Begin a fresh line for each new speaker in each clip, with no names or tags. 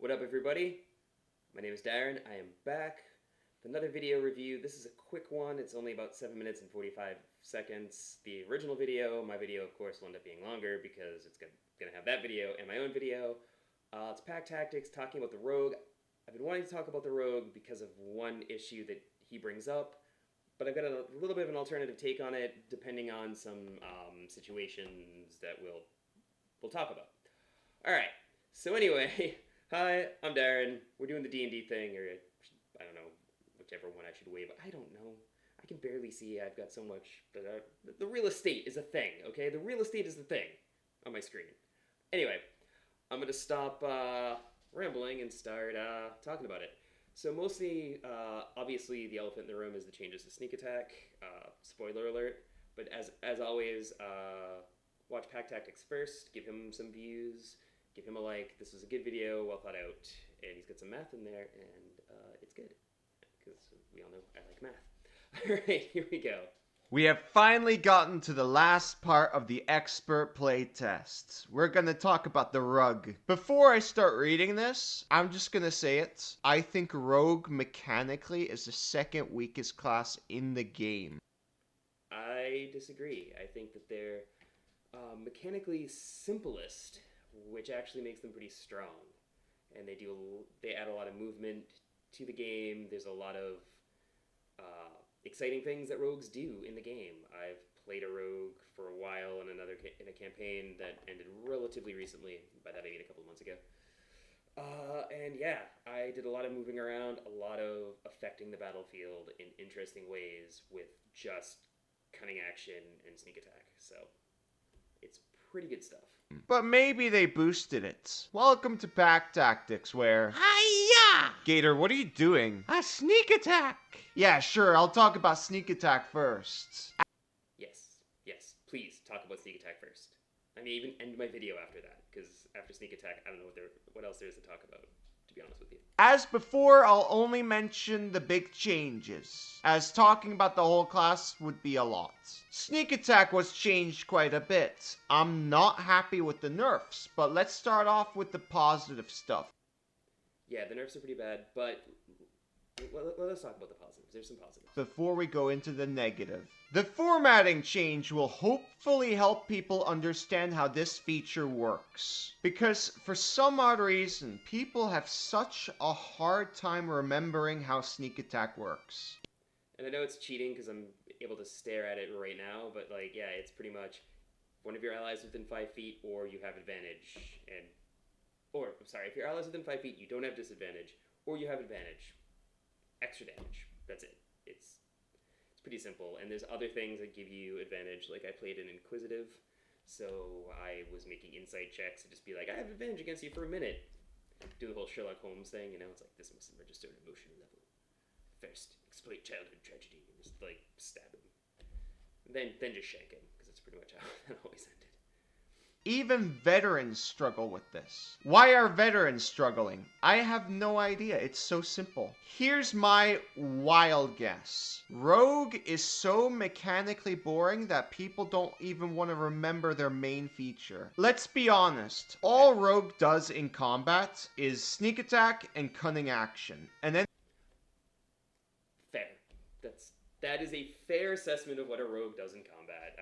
What up, everybody? My name is Darren. I am back with another video review. This is a quick one. It's only about 7 minutes and 45 seconds. The original video, my video, of course, will end up being longer because it's going to have that video and my own video. It's Pack Tactics talking about the Rogue. I've been wanting to talk about the Rogue because of one issue that he brings up, but I've got a little bit of an alternative take on it depending on some situations that we'll talk about. All right. So anyway, hi, I'm Darren. We're doing the D&D thing, or I don't know, whichever one I should wave. I don't know. I can barely see. I've got so much. The real estate is a thing, okay? The real estate is the thing on my screen. Anyway, I'm going to stop rambling and start talking about it. So mostly, obviously, the elephant in the room is the changes to sneak attack. Spoiler alert. But as always, watch Pack Tactics first. Give him some views. Give him a like. This was a good video, well thought out, and he's got some math in there, and it's good, because we all know I like math. Alright, here we go.
We have finally gotten to the last part of the expert play test. We're gonna talk about the Rogue. Before I start reading this, I'm just gonna say it. I think Rogue mechanically is the second weakest class in the game.
I disagree. I think that they're mechanically simplest, which actually makes them pretty strong. And they add a lot of movement to the game. There's a lot of exciting things that rogues do in the game. I've played a rogue for a while in a campaign that ended relatively recently, by that I mean a couple of months ago. And yeah, I did a lot of moving around, a lot of affecting the battlefield in interesting ways with just cunning action and sneak attack. So it's pretty good stuff.
But maybe they boosted it. Welcome to Pack Tactics, where... Hiya! Gator, what are you doing? A sneak attack! Yeah, sure, I'll talk about sneak attack first.
Yes, please talk about sneak attack first. I may even end my video after that, because after sneak attack, I don't know what else there is to talk about, to be honest with you.
As before, I'll only mention the big changes, as talking about the whole class would be a lot. Sneak attack was changed quite a bit. I'm not happy with the nerfs, but let's start off with the positive stuff.
Yeah, the nerfs are pretty bad, but let us talk about the positives. There's some positives.
Before we go into the negative. The formatting change will hopefully help people understand how this feature works. Because for some odd reason, people have such a hard time remembering how sneak attack works.
And I know it's cheating because I'm able to stare at it right now, but like, yeah, it's pretty much one of your allies within 5 feet, or you have advantage, if your allies within 5 feet, you don't have disadvantage, or you have advantage. Extra damage. That's it. It's pretty simple. And there's other things that give you advantage. Like I played an Inquisitive, so I was making insight checks to just be like, I have advantage against you for a minute. Do the whole Sherlock Holmes thing, it's like, this must have registered emotion level. First, exploit childhood tragedy, and just like stab him. Then just shank him, because that's pretty much how that always ended.
Even veterans struggle with this. Why are veterans struggling? I have no idea. It's so simple. Here's my wild guess. Rogue is so mechanically boring that people don't even want to remember their main feature. Let's be honest. All Rogue does in combat is sneak attack and cunning action. And then...
Fair. That is a fair assessment of what a rogue does in combat.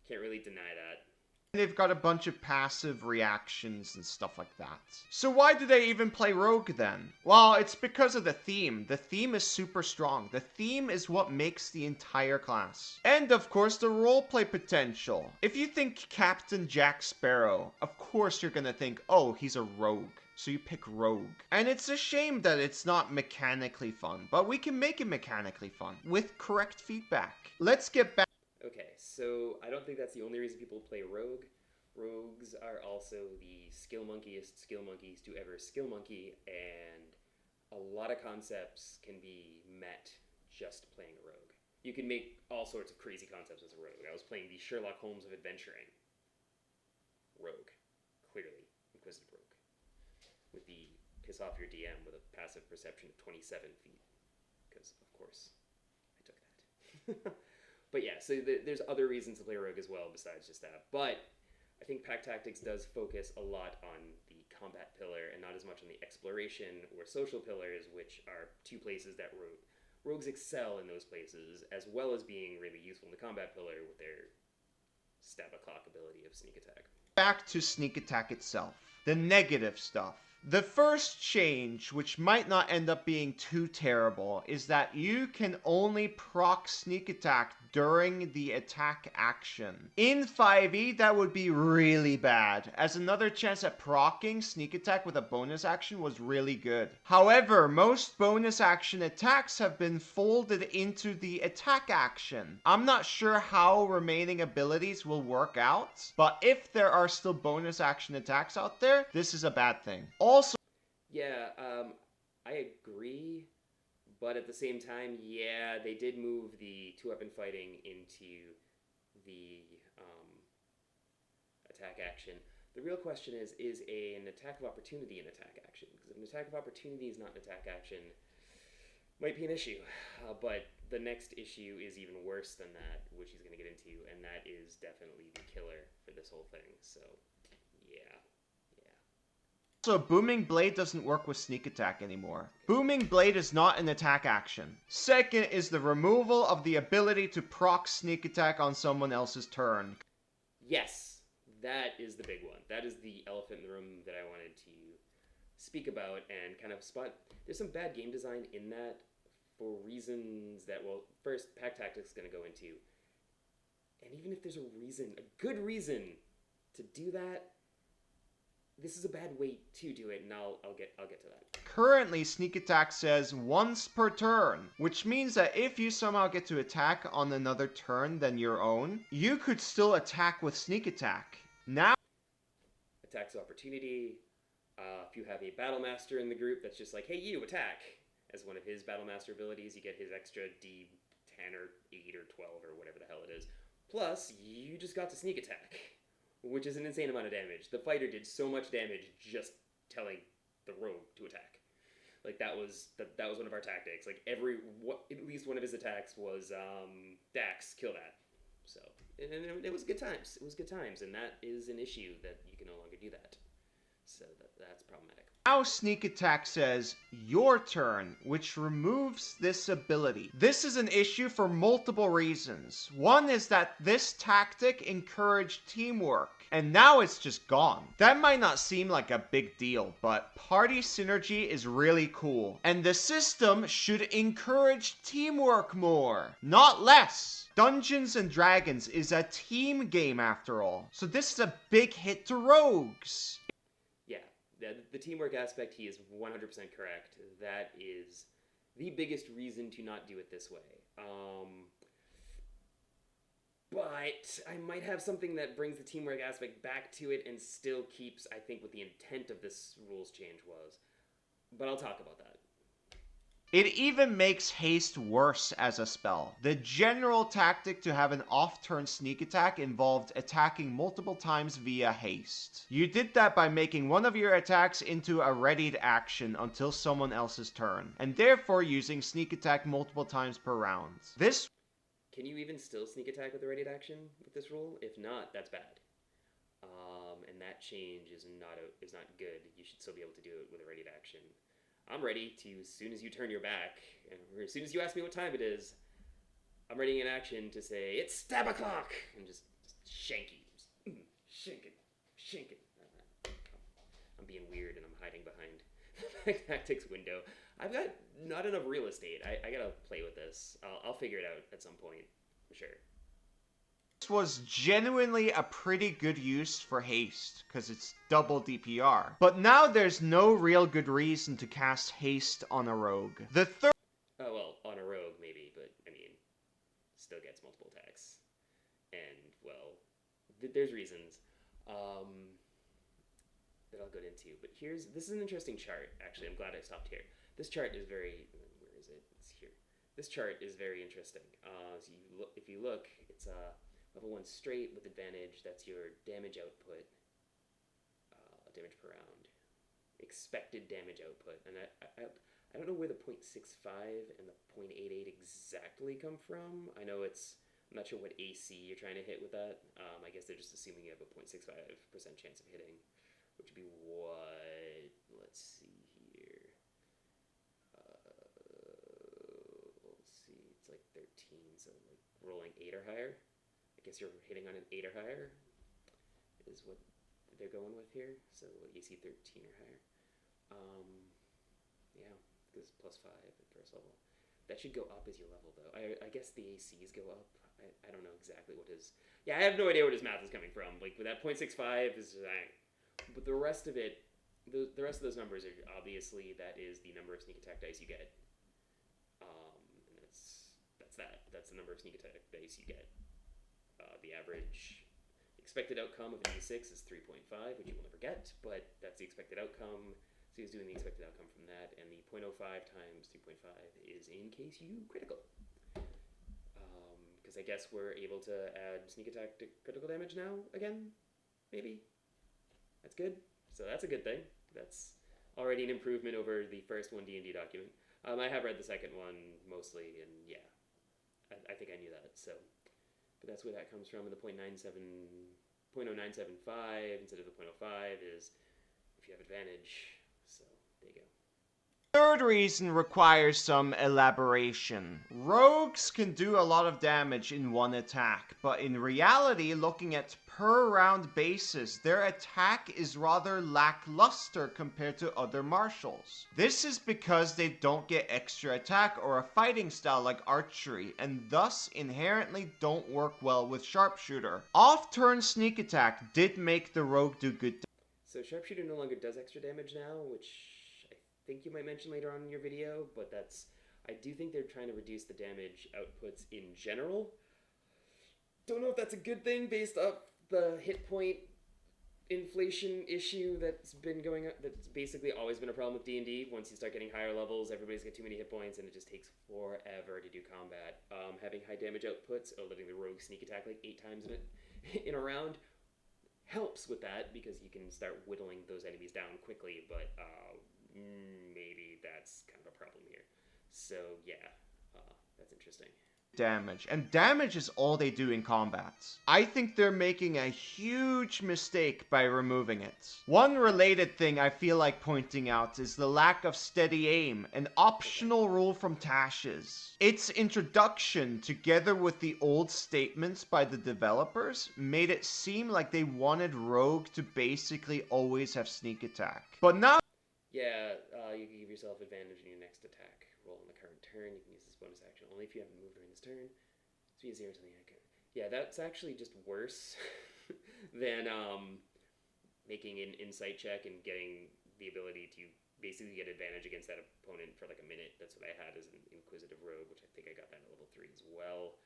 Can't really deny that.
They've got a bunch of passive reactions and stuff like that. So why do they even play Rogue then? Well, it's because of the theme. The theme is super strong. The theme is what makes the entire class. And of course, the roleplay potential. If you think Captain Jack Sparrow, of course you're gonna think, oh, he's a rogue. So you pick Rogue. And it's a shame that it's not mechanically fun, but we can make it mechanically fun with correct feedback. Let's get back.
Okay, so I don't think that's the only reason people play Rogue. Rogues are also the skill monkeys to ever skill monkey, and a lot of concepts can be met just playing a rogue. You can make all sorts of crazy concepts as a rogue. I was playing the Sherlock Holmes of adventuring. Rogue. Clearly. Inquisitive rogue. With the piss off your DM with a passive perception of 27 feet. Because, of course, I took that. But yeah, so there's other reasons to play Rogue as well besides just that. But I think Pack Tactics does focus a lot on the combat pillar and not as as much on the exploration or social pillars, which are two places that rogues excel in those places, as well as being really useful in the combat pillar with their stab o'clock ability of sneak attack.
Back to sneak attack itself. The negative stuff. The first change, which might not end up being too terrible, is that you can only proc sneak attack during the attack action. In 5e, that would be really bad, as another chance at proccing sneak attack with a bonus action was really good. However, most bonus action attacks have been folded into the attack action. I'm not sure how remaining abilities will work out, but if there are still bonus action attacks out there, this is a bad thing. Also,
Yeah, I agree, but at the same time, yeah, they did move the two-weapon fighting into the attack action. The real question is an attack of opportunity an attack action? Because if an attack of opportunity is not an attack action, might be an issue. But the next issue is even worse than that, which he's going to get into, and that is definitely the killer for this whole thing. So, yeah.
So Booming Blade doesn't work with sneak attack anymore. Booming Blade is not an attack action. Second is the removal of the ability to proc sneak attack on someone else's turn.
Yes, that is the big one. That is the elephant in the room that I wanted to speak about and kind of spot. There's some bad game design in that for reasons that, well, first, Pack Tactics is going to go into. And even if there's a reason, a good reason to do that, this is a bad way to do it, and I'll get to that.
Currently, sneak attack says once per turn, which means that if you somehow get to attack on another turn than your own, you could still attack with sneak attack. Now,
attacks opportunity. If you have a battle master in the group that's just like, hey, you attack, as one of his battle master abilities, you get his extra D10 or 8 or 12 or whatever the hell it is. Plus, you just got to sneak attack, which is an insane amount of damage. The fighter did so much damage just telling the rogue to attack. Like that was one of our tactics. Like at least one of his attacks was Dax, kill that. So and it was good times. It was good times, and that is an issue that you can no longer do that. So that's problematic.
Now sneak attack says your turn, which removes this ability. This is an issue for multiple reasons. One is that this tactic encouraged teamwork, and now it's just gone. That might not seem like a big deal, but party synergy is really cool, and the system should encourage teamwork more, not less. Dungeons and Dragons is a team game after all, so this is a big hit to rogues.
The teamwork aspect, he is 100% correct. That is the biggest reason to not do it this way. But I might have something that brings the teamwork aspect back to it and still keeps, I think, what the intent of this rules change was. But I'll talk about that.
It even makes haste worse as a spell. The general tactic to have an off-turn sneak attack involved attacking multiple times via haste. You did that by making one of your attacks into a readied action until someone else's turn, and therefore using sneak attack multiple times per round.
Can you even still sneak attack with a readied action with this rule? If not, that's bad. And that change is not good. You should still be able to do it with a readied action. I'm ready to, as soon as you turn your back, or as soon as you ask me what time it is, I'm ready in action to say, it's stab o'clock! And just shank you. Shank it. I'm being weird and I'm hiding behind the tactics window. I've got not enough real estate. I gotta play with this. I'll figure it out at some point, for sure.
This was genuinely a pretty good use for haste, because it's double DPR. But now there's no real good reason to cast haste on a rogue.
Oh, well, on a rogue, maybe, but, I mean, still gets multiple attacks. And, well, there's reasons that I'll get into. But this is an interesting chart, actually. I'm glad I stopped here. This chart is very, where is it? It's here. This chart is very interesting. So if you look, it's level 1 straight with advantage. That's your damage output, damage per round, expected damage output. And I don't know where the 0.65 and the 0.88 exactly come from. I'm not sure what AC you're trying to hit with that. I guess they're just assuming you have a 0.65% chance of hitting, which would be what? Let's so like rolling 8 or higher. I guess you're hitting on an 8 or higher is what they're going with here. So AC 13 or higher. Yeah, because plus 5 at first level. That should go up as you level, though. I guess the ACs go up. I don't know exactly what his... Yeah, I have no idea what his math is coming from. Like, with that 0.65 is... But the rest of it... The rest of those numbers are obviously... That is the number of sneak attack dice you get. And that's that. That's the number of sneak attack dice you get. The average expected outcome of an E6 is 3.5, which you will never get, but that's the expected outcome. So he was doing the expected outcome from that, and the 0.05 times 3.5 is in case you critical. Because I guess we're able to add sneak attack to critical damage now again, maybe. That's good. So that's a good thing. That's already an improvement over the first one D&D document. I have read the second one mostly, and yeah, I think I knew that. So, but that's where that comes from. And the 0.0975 instead of the 0.05 is if you have advantage. So, there you go.
Third reason requires some elaboration. Rogues can do a lot of damage in one attack, but in reality, looking at per round basis, their attack is rather lackluster compared to other martials. This is because they don't get extra attack or a fighting style like archery, and thus inherently don't work well with sharpshooter. Off-turn sneak attack did make the rogue do good damage.
So sharpshooter no longer does extra damage now, which I think you might mention later on in your video, but that's... I do think they're trying to reduce the damage outputs in general. Don't know if that's a good thing based off the hit point inflation issue that's been going on, that's basically always been a problem with D&D. Once you start getting higher levels, everybody's got too many hit points, and it just takes forever to do combat. Having high damage outputs, or letting the rogue sneak attack like 8 times in a round, helps with that, because you can start whittling those enemies down quickly, but maybe that's kind of a problem here. So yeah, that's interesting.
Damage, and damage is all they do in combat. I think they're making a huge mistake by removing it. One related thing I feel like pointing out is the lack of steady aim, an optional rule from Tashes. Its introduction, together with the old statements by the developers, made it seem like they wanted Rogue to basically always have sneak attack. But now...
Yeah, you can give yourself advantage in your next attack roll in the current turn. You can use this bonus action only if you haven't moved during this turn. So you 0 to the icon. Yeah, that's actually just worse than making an insight check and getting the ability to basically get advantage against that opponent for like a minute. That's what I had as an Inquisitive Rogue, which I think I got that at level 3 as well.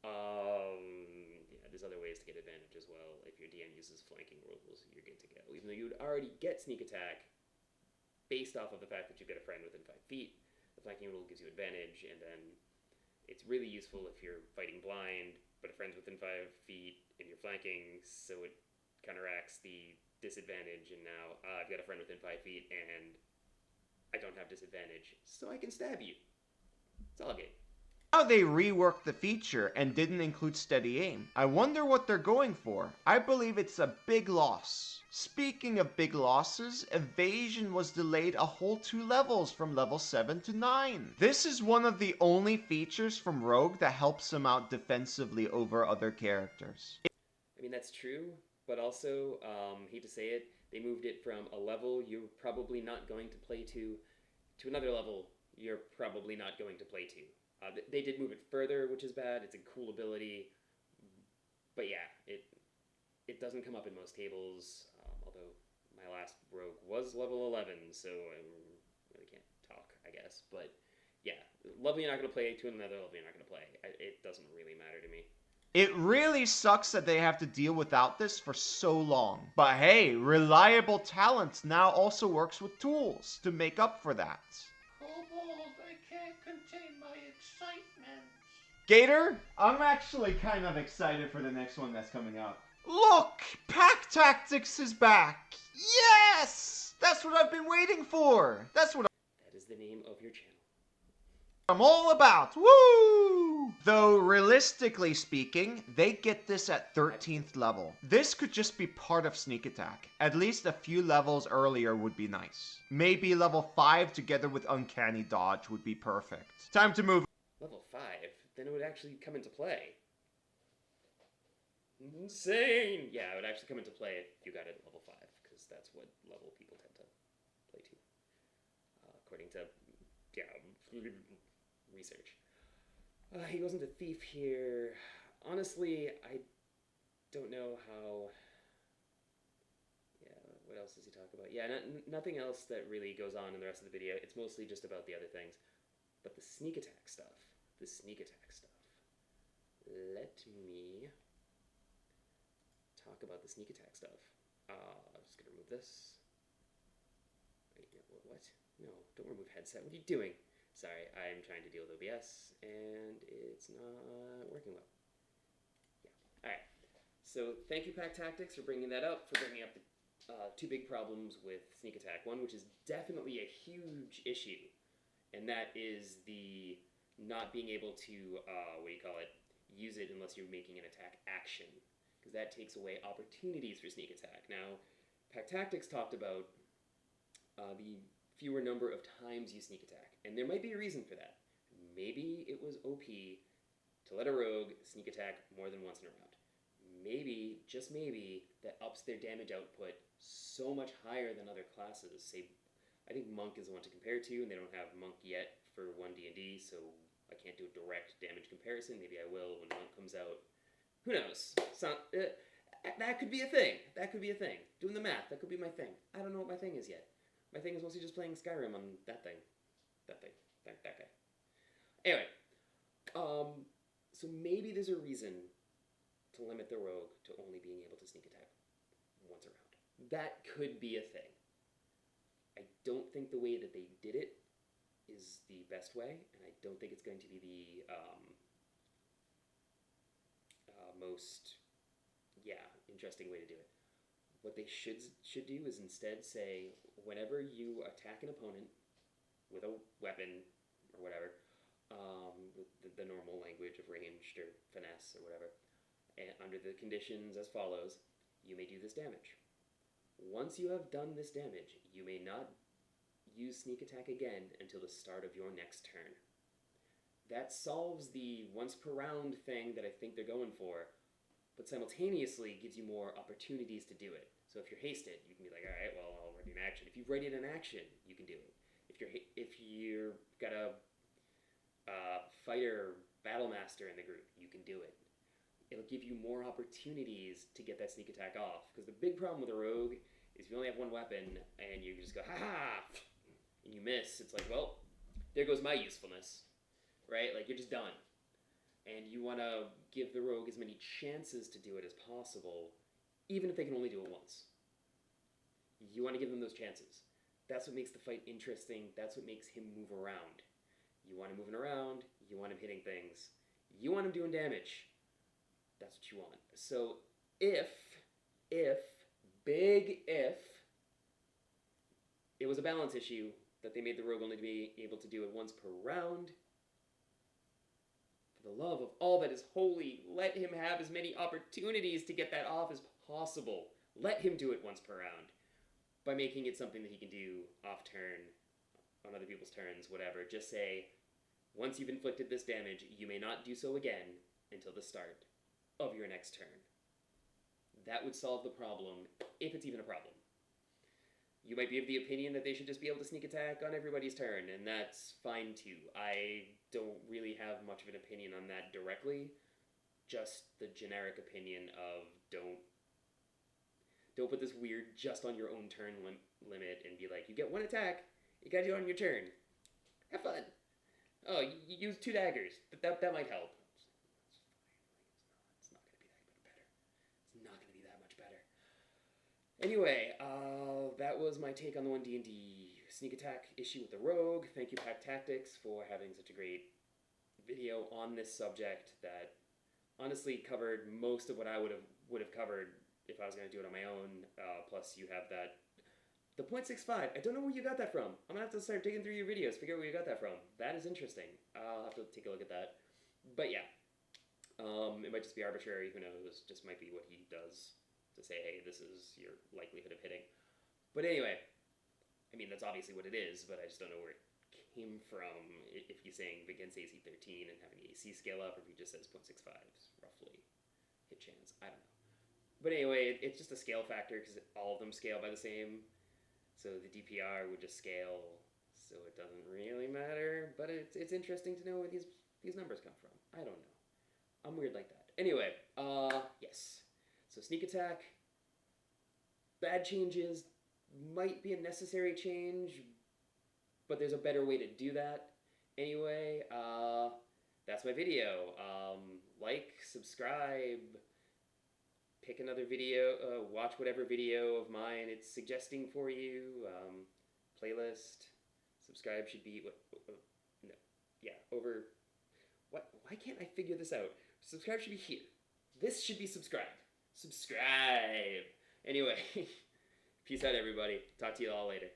Yeah, there's other ways to get advantage as well. If your DM uses flanking rules, you're good to go. Even though you would already get sneak attack based off of the fact that you've got a friend within 5 feet, the flanking rule gives you advantage, and then it's really useful if you're fighting blind, but a friend's within 5 feet and you're flanking, so it counteracts the disadvantage, and now I've got a friend within 5 feet and I don't have disadvantage, so I can stab you. It's all good.
Now they reworked the feature and didn't include steady aim. I wonder what they're going for. I believe it's a big loss. Speaking of big losses, evasion was delayed a whole 2 levels from level 7 to 9. This is one of the only features from Rogue that helps him out defensively over other characters.
I mean, that's true, but also, hate to say it, they moved it from a level you're probably not going to play to another level you're probably not going to play to. They did move it further, which is bad. It's a cool ability, but yeah, it doesn't come up in most tables. Although my last rogue was level 11, so I really can't talk, I guess. But yeah, level you're not going to play to another level you're not going to play. It doesn't really matter to me.
It really sucks that they have to deal without this for so long. But hey, reliable talent now also works with tools to make up for that.
I can't contain my excitement.
Gator, I'm actually kind of excited for the next one that's coming up. Look! Pack Tactics is back! Yes! That's what I've been waiting for! That
is the name of your channel.
I'm all about! Woo! Though, realistically speaking, they get this at 13th level. This could just be part of Sneak Attack. At least a few levels earlier would be nice. Maybe level 5 together with Uncanny Dodge would be perfect. Time to move.
Level 5? then it would actually come into play. Insane! Yeah, it would actually come into play if you got it at level 5, because that's what level people tend to play to. According to, research. He wasn't a thief here. Honestly, I don't know how... Yeah, what else does he talk about? Yeah, nothing else that really goes on in the rest of the video. It's mostly just about the other things. But the sneak attack stuff. Let me talk about the sneak attack stuff. I'm just gonna remove this. Wait, what? No, don't remove headset. What are you doing? Sorry, I'm trying to deal with OBS, and it's not working well. Yeah. Alright. So, thank you, Pack Tactics, for bringing that up, for bringing up the two big problems with sneak attack. One, which is definitely a huge issue, and that is the not being able to, use it unless you're making an attack action, because that takes away opportunities for sneak attack. Now, Pack Tactics talked about the fewer number of times you sneak attack, and there might be a reason for that. Maybe it was OP to let a rogue sneak attack more than once in a round. Maybe, just maybe, that ups their damage output so much higher than other classes. Say, I think Monk is the one to compare to, and they don't have Monk yet for 1D&D, so I can't do a direct damage comparison. Maybe I will when Monk comes out. Who knows? That could be a thing. Doing the math, that could be my thing. I don't know what my thing is yet. My thing is mostly just playing Skyrim on that thing. That guy. Anyway, so maybe there's a reason to limit the rogue to only being able to sneak attack once around. That could be a thing. I don't think the way that they did it is the best way, and I don't think it's going to be the most interesting way to do it. What they should do is instead say, whenever you attack an opponent with a weapon or whatever, with the normal language of ranged or finesse or whatever, and under the conditions as follows, you may do this damage. Once you have done this damage, you may not use sneak attack again until the start of your next turn. That solves the once per round thing that I think they're going for, but simultaneously gives you more opportunities to do it. So if you're hasted, you can be like, all right, well, I'll ready an action. If you've readied an action, you can do it. If you're got a fighter battle master in the group, you can do it. It'll give you more opportunities to get that sneak attack off. Because the big problem with a rogue is if you only have one weapon and you just go, ha-ha, and you miss, it's like, well, there goes my usefulness, right? Like, you're just done. And you want to give the rogue as many chances to do it as possible, even if they can only do it once. You want to give them those chances. That's what makes the fight interesting. That's what makes him move around. You want him moving around. You want him hitting things. You want him doing damage. That's what you want. So if, big if, it was a balance issue that they made the rogue only to be able to do it once per round, for the love of all that is holy, let him have as many opportunities to get that off as possible. Let him do it once per round by making it something that he can do off turn, on other people's turns, whatever. Just say, once you've inflicted this damage, you may not do so again until the start of your next turn. That would solve the problem, if it's even a problem. You might be of the opinion that they should just be able to sneak attack on everybody's turn, and that's fine too. I don't really have much of an opinion on that directly. Just the generic opinion of don't put this weird just on your own turn limit and be like, you get one attack, you gotta do it on your turn. Have fun. Oh, you use 2 daggers. That might help. It's not gonna be that much better. It's not gonna be that much better. Anyway, that was my take on the 1D&D sneak attack issue with the rogue. Thank you, Pack Tactics, for having such a great video on this subject that honestly covered most of what I would have covered if I was going to do it on my own. Plus, you have the 0.65. I don't know where you got that from. I'm going to have to start digging through your videos, figure out where you got that from. That is interesting. I'll have to take a look at that. But yeah, it might just be arbitrary. Who knows? Just might be what he does to say, hey, this is your likelihood of hitting. But anyway, I mean, that's obviously what it is, but I just don't know where it came from, if you're saying against AC13 and having the AC scale up, or if he just says 0.65s roughly hit chance. I don't know. But anyway, it's just a scale factor because all of them scale by the same. So the DPR would just scale, so it doesn't really matter. But it's interesting to know where these numbers come from. I don't know. I'm weird like that. Anyway, yes. So sneak attack, bad changes might be a necessary change, but there's a better way to do that. Anyway, that's my video. Like, subscribe, pick another video, watch whatever video of mine it's suggesting for you. Playlist, subscribe should be, no, yeah, over, what, why can't I figure this out? Subscribe should be here. This should be subscribe. Subscribe. Anyway, peace out everybody. Talk to you all later.